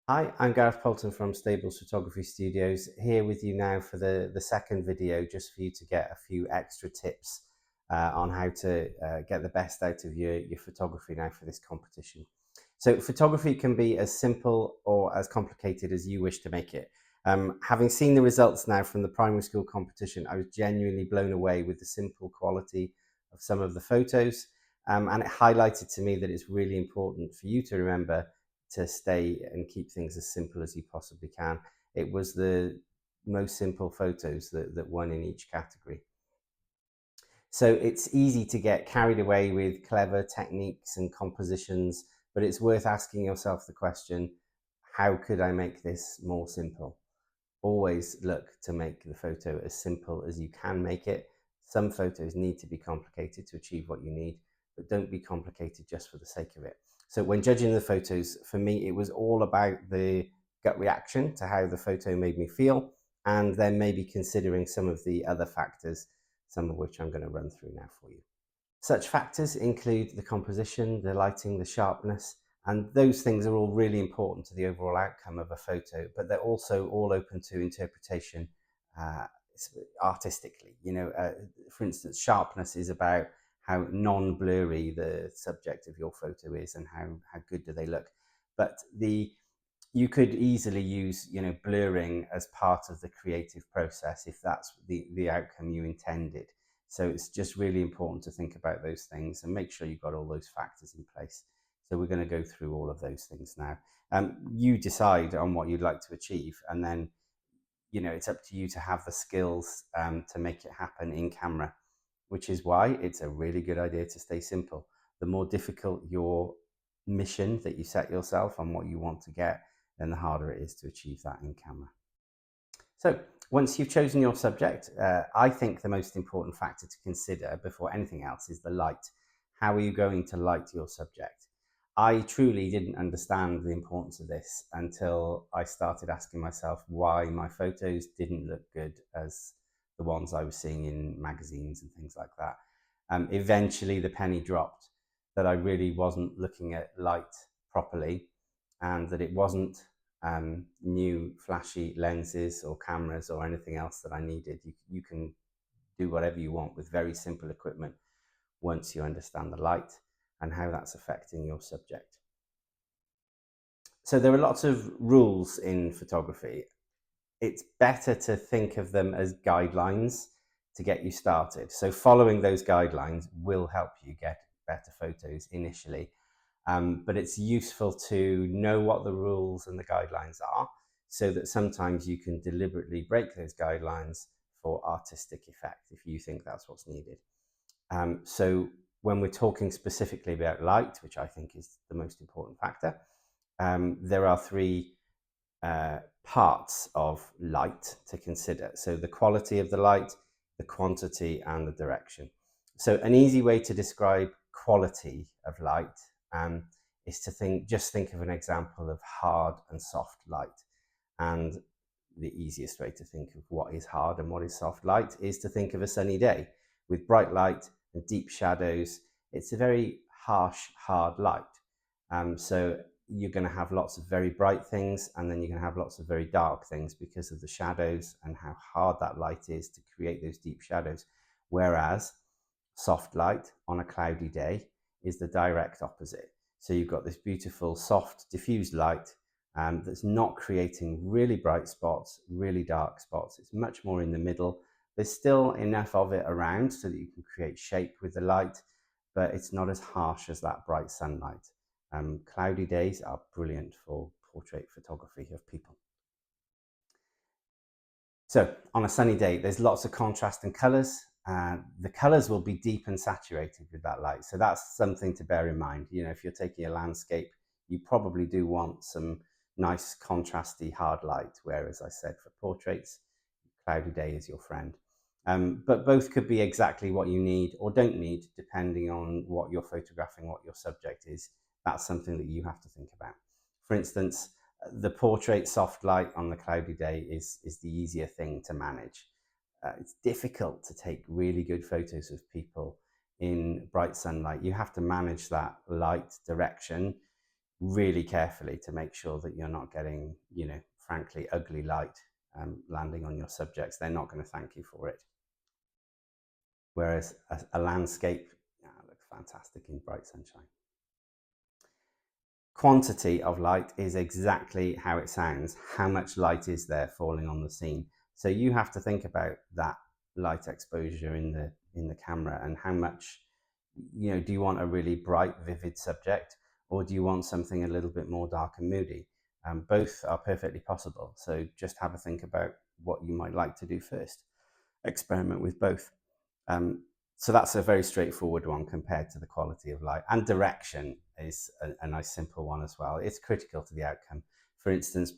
Hi, I'm Gareth Poulton from Stables Photography Studios, here with you now for the second video, just for you to get a few extra tips on how to get the best out of your photography now for this competition. So photography can be as simple or as complicated as you wish to make it. Having seen the results now from the primary school competition, I was genuinely blown away with the simple quality of some of the photos, and it highlighted to me that it's really important for you to remember to stay and keep things as simple as you possibly can. It was the most simple photos that won in each category. So it's easy to get carried away with clever techniques and compositions, but it's worth asking yourself the question, how could I make this more simple? Always look to make the photo as simple as you can make it. Some photos need to be complicated to achieve what you need, but don't be complicated just for the sake of it. So when judging the photos, for me, it was all about the gut reaction to how the photo made me feel, and then maybe considering some of the other factors, some of which I'm going to run through now for you. Such factors include the composition, the lighting, the sharpness, and those things are all really important to the overall outcome of a photo, but they're also all open to interpretation uh, artistically. For instance, sharpness is about how non-blurry the subject of your photo is and how good do they look. But you could easily use blurring as part of the creative process if that's the outcome you intended. So it's just really important to think about those things and make sure you've got all those factors in place. So we're going to go through all of those things now. You decide on what you'd like to achieve, and then it's up to you to have the skills to make it happen in camera, which is why it's a really good idea to stay simple. The more difficult your mission that you set yourself on what you want to get, then the harder it is to achieve that in camera. So once you've chosen your subject, I think the most important factor to consider before anything else is the light. How are you going to light your subject? I truly didn't understand the importance of this until I started asking myself why my photos didn't look good as the ones I was seeing in magazines and things like that. Eventually the penny dropped that I really wasn't looking at light properly, and that it wasn't new flashy lenses or cameras or anything else that I needed. You can do whatever you want with very simple equipment once you understand the light and how that's affecting your subject. So there are lots of rules in photography. It's better to think of them as guidelines to get you started. So following those guidelines will help you get better photos initially. But it's useful to know what the rules and the guidelines are, so that sometimes you can deliberately break those guidelines for artistic effect if you think that's what's needed. So when we're talking specifically about light, which I think is the most important factor, there are three parts of light to consider. So the quality of the light, the quantity, and the direction. So an easy way to describe quality of light is to think of an example of hard and soft light. And the easiest way to think of what is hard and what is soft light is to think of a sunny day with bright light and deep shadows. It's a very harsh, hard light. So you're going to have lots of very bright things, and then you're going to have lots of very dark things because of the shadows and how hard that light is to create those deep shadows. Whereas soft light on a cloudy day is the direct opposite. So you've got this beautiful, soft, diffused light that's not creating really bright spots, really dark spots. It's much more in the middle. There's still enough of it around so that you can create shape with the light, but it's not as harsh as that bright sunlight. Cloudy days are brilliant for portrait photography of people. So on a sunny day, there's lots of contrast and colors. The colors will be deep and saturated with that light. So that's something to bear in mind. If you're taking a landscape, you probably do want some nice contrasty hard light, whereas I said for portraits, cloudy day is your friend. But both could be exactly what you need or don't need, depending on what you're photographing, what your subject is. That's something that you have to think about. For instance, the portrait soft light on the cloudy day is the easier thing to manage. It's difficult to take really good photos of people in bright sunlight. You have to manage that light direction. really carefully to make sure that you're not getting, frankly, ugly light landing on your subjects. They're not going to thank you for it. Whereas a landscape looks fantastic in bright sunshine. Quantity of light is exactly how it sounds. How much light is there falling on the scene? So you have to think about that light exposure in the camera, and how much, do you want a really bright, vivid subject, or do you want something a little bit more dark and moody? Both are perfectly possible. So just have a think about what you might like to do first. Experiment with both. So that's a very straightforward one compared to the quality of light. And direction is a nice simple one as well. It's critical to the outcome. For instance,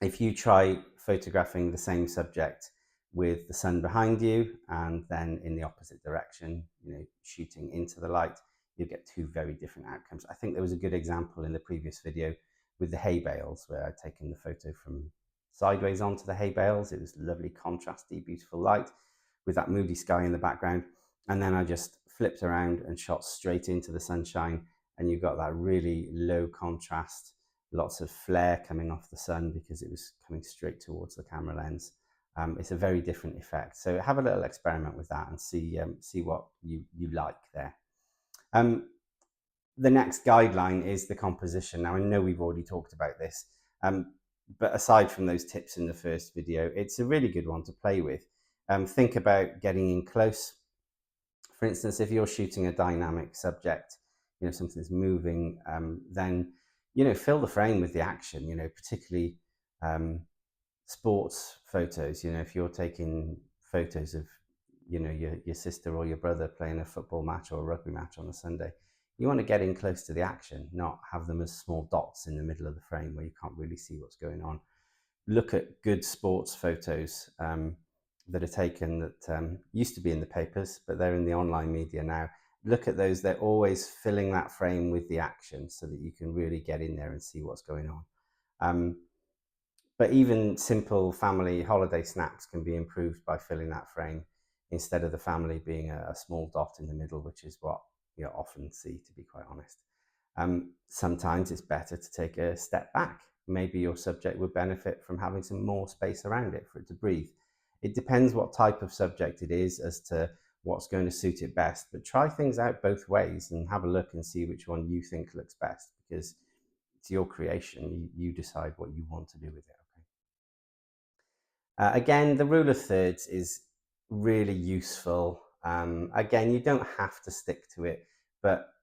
if you try photographing the same subject with the sun behind you and then in the opposite direction, shooting into the light, you get two very different outcomes. I think there was a good example in the previous video with the hay bales, where I'd taken the photo from sideways onto the hay bales. It was lovely, contrasty, beautiful light with that moody sky in the background. And then I just flipped around and shot straight into the sunshine, and you got that really low contrast, lots of flare coming off the sun because it was coming straight towards the camera lens. It's a very different effect. So have a little experiment with that and see what you like there. The next guideline is the composition. Now, I know we've already talked about this, but aside from those tips in the first video, it's a really good one to play with. Think about getting in close. For instance, if you're shooting a dynamic subject, something's moving, then, fill the frame with the action, particularly sports photos. If you're taking photos of, your sister or your brother playing a football match or a rugby match on a Sunday, you want to get in close to the action, not have them as small dots in the middle of the frame where you can't really see what's going on. Look at good sports photos that are taken that used to be in the papers, but they're in the online media now. Look at those. They're always filling that frame with the action so that you can really get in there and see what's going on. But even simple family holiday snaps can be improved by filling that frame instead of the family being a small dot in the middle, which is what you often see, to be quite honest. Sometimes it's better to take a step back. Maybe your subject would benefit from having some more space around it for it to breathe. It depends what type of subject it is as to what's going to suit it best, but try things out both ways and have a look and see which one you think looks best, because it's your creation. You decide what you want to do with it. Again, the rule of thirds is really useful. Again, you don't have to stick to it, but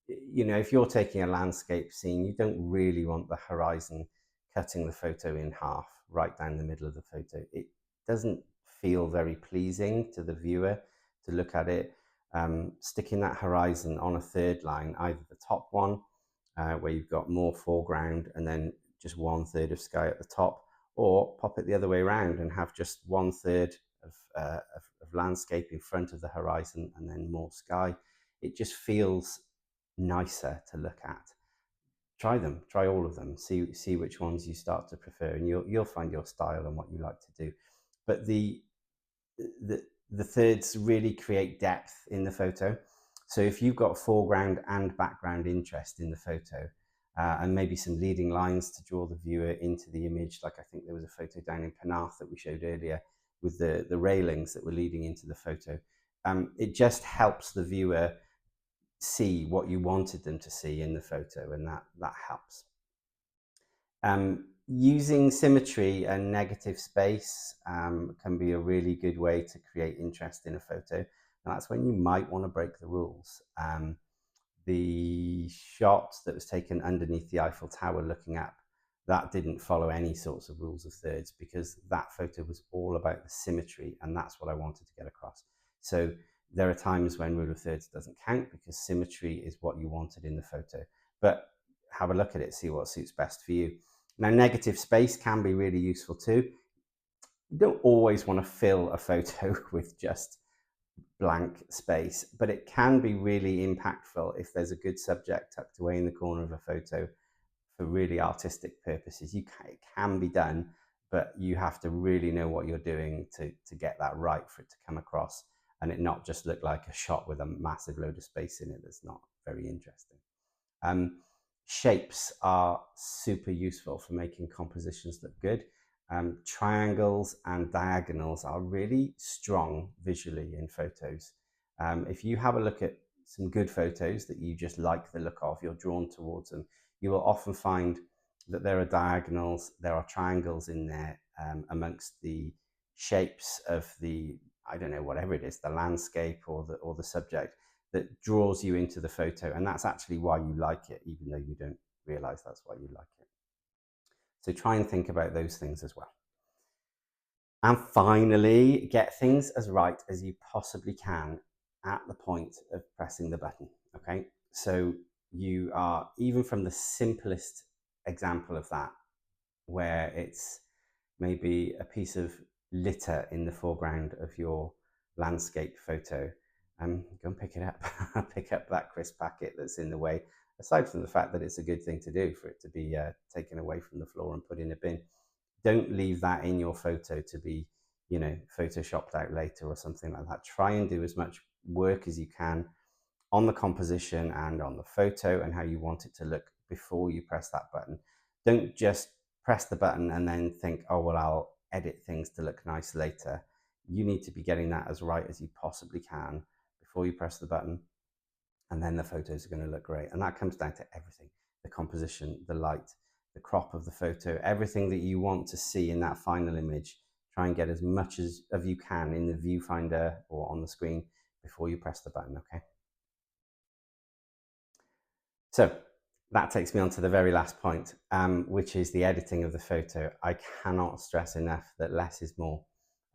if you're taking a landscape scene, you don't really want the horizon cutting the photo in half right down the middle of the photo. It doesn't feel very pleasing to the viewer to look at it. Sticking that horizon on a third line, either the top one, where you've got more foreground and then just 1/3 of sky at the top, or pop it the other way around and have just 1/3 of landscape in front of the horizon and then more sky. It just feels nicer to look at. Try them, try all of them, see which ones you start to prefer, and you'll find your style and what you like to do. But the thirds really create depth in the photo. So if you've got foreground and background interest in the photo, and maybe some leading lines to draw the viewer into the image, like I think there was a photo down in Penarth that we showed earlier with the railings that were leading into the photo, it just helps the viewer see what you wanted them to see in the photo, and that helps. Using symmetry and negative space can be a really good way to create interest in a photo. And that's when you might want to break the rules. The shot that was taken underneath the Eiffel Tower looking up, that didn't follow any sorts of rules of thirds, because that photo was all about the symmetry, and that's what I wanted to get across. So there are times when rule of thirds doesn't count because symmetry is what you wanted in the photo. But have a look at it, see what suits best for you. Now, negative space can be really useful too. You don't always want to fill a photo with just blank space, but it can be really impactful if there's a good subject tucked away in the corner of a photo for really artistic purposes. It can be done, but you have to really know what you're doing to get that right for it to come across and it not just look like a shot with a massive load of space in it that's not very interesting. Shapes are super useful for making compositions look good. Triangles and diagonals are really strong visually in photos. If you have a look at some good photos that you just like the look of, you're drawn towards them, you will often find that there are diagonals, there are triangles in there amongst the shapes of the, I don't know, whatever it is, the landscape or the subject, that draws you into the photo. And that's actually why you like it, even though you don't realize that's why you like it. So try and think about those things as well. And finally, get things as right as you possibly can at the point of pressing the button. Okay, so you are, even from the simplest example of that, where it's maybe a piece of litter in the foreground of your landscape photo, go and pick it up. Pick up that crisp packet that's in the way, aside from the fact that it's a good thing to do for it to be taken away from the floor and put in a bin. Don't leave that in your photo to be, photoshopped out later or something like that. Try and do as much work as you can on the composition and on the photo and how you want it to look before you press that button. Don't just press the button and then think, oh, well, I'll edit things to look nice later. You need to be getting that as right as you possibly can before you press the button, and then the photos are going to look great. And that comes down to everything: the composition, the light, the crop of the photo, everything that you want to see in that final image. Try and get as much as of you can in the viewfinder or on the screen before you press the button, okay? So that takes me on to the very last point, which is the editing of the photo. I cannot stress enough that less is more.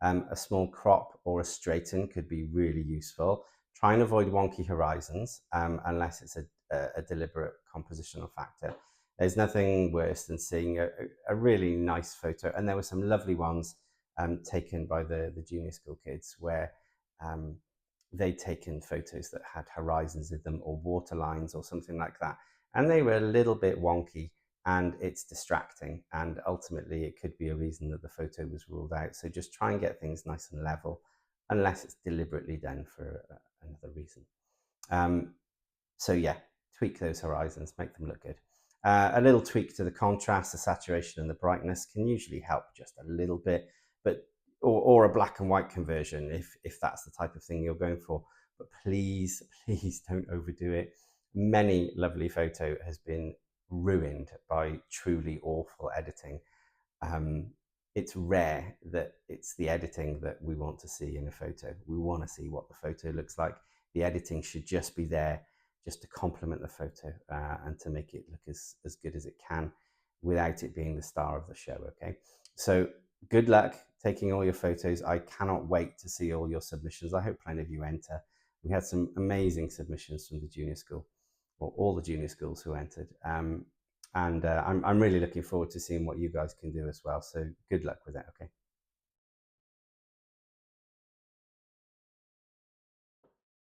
A small crop or a straighten could be really useful. Try and avoid wonky horizons unless it's a deliberate compositional factor. There's nothing worse than seeing a really nice photo, and there were some lovely ones taken by the junior school kids where they'd taken photos that had horizons in them or water lines or something like that, and they were a little bit wonky, and it's distracting, and ultimately it could be a reason that the photo was ruled out. So just try and get things nice and level, unless it's deliberately done for another reason. So yeah, tweak those horizons, make them look good. A little tweak to the contrast, the saturation and the brightness can usually help just a little bit, but or a black and white conversion if that's the type of thing you're going for. But please, please don't overdo it. Many lovely photo has been ruined by truly awful editing. It's rare that it's the editing that we want to see in a photo. We want to see what the photo looks like. The editing should just be there just to complement the photo and to make it look as good as it can without it being the star of the show, okay? So good luck taking all your photos. I cannot wait to see all your submissions. I hope plenty of you enter. We had some amazing submissions from the junior school, or all the junior schools who entered. And I'm really looking forward to seeing what you guys can do as well. So good luck with that, okay?